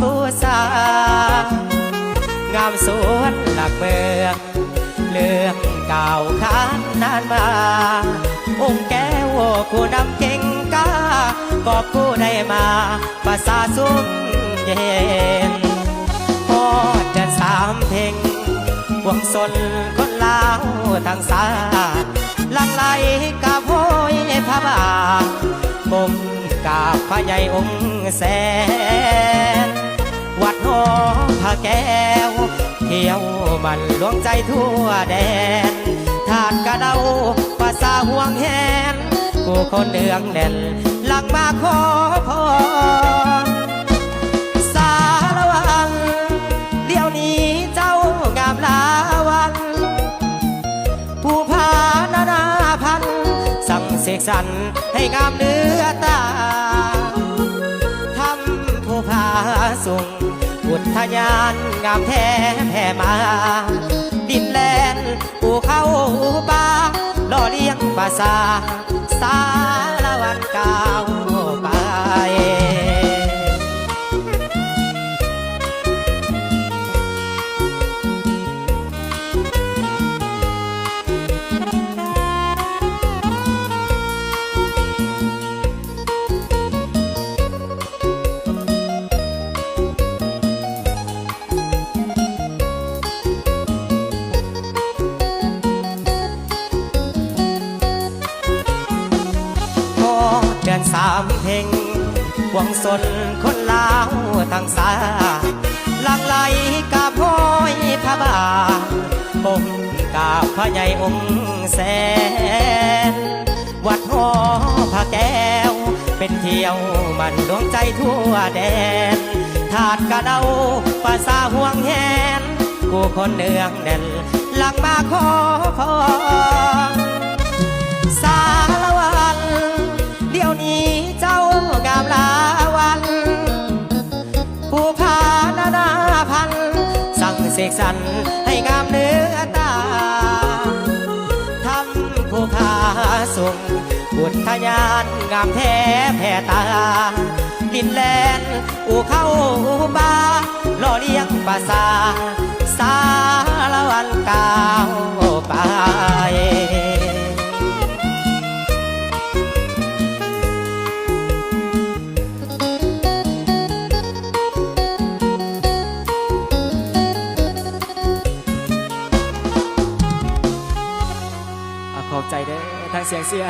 บูชางามสวนหลักเมืองเรื่องเก่าค้านนานมาองค์แก้วผู้นำเก่งกาก็ผู้ได้มาภาษาสุขเย็นพอเดือน3 เพ็งวงสนคนลาวทางสาหลังไหลกาบห้อยพระบาทก้มกราบพระใหญ่องค์แสนวัดหอพระแก้วเที่ยวมันหลวงใจทั่วแดนทานกระเดาภาษาห่วงแหนผู้คนเนืองแน่นหลังมาขอพรสารวังเดี๋ยวนี้เจ้างามลาวันผู้พานานาพันสั่งเสกสรรให้งามเนื้อตาทำผู้พาส่งอุทยานงามแท้แผ่มาดินแลนภูเขาป่าล่อเลี้ยงภาษาสารวันก้าวไปเดือน3 เพ็งวงสนคนลาวทางสาหลังไหลกาบห้อยพระบาทก้มกราบพระใหญ่องค์แสนวัดหอพระแก้วเป็นเที่ยวมันดวงใจทั่วแดนถาดกระเดาภาษาห่วงแหนผู้คนเนืองแน่นหลังมาขอพรสารวันเดี๋ยวนี้เจ้างามลาวันผู้พานานาพันสั่งเสกสรรให้งามเนื้อตาทำผู้พาส่งบุตรทยานงามแท้แผ่ตาดินแลนอู่เข้าป่าล่อเลี้ยงภาษาสารวันก้าวไปขอบใจเด้อทางเสียงเสีย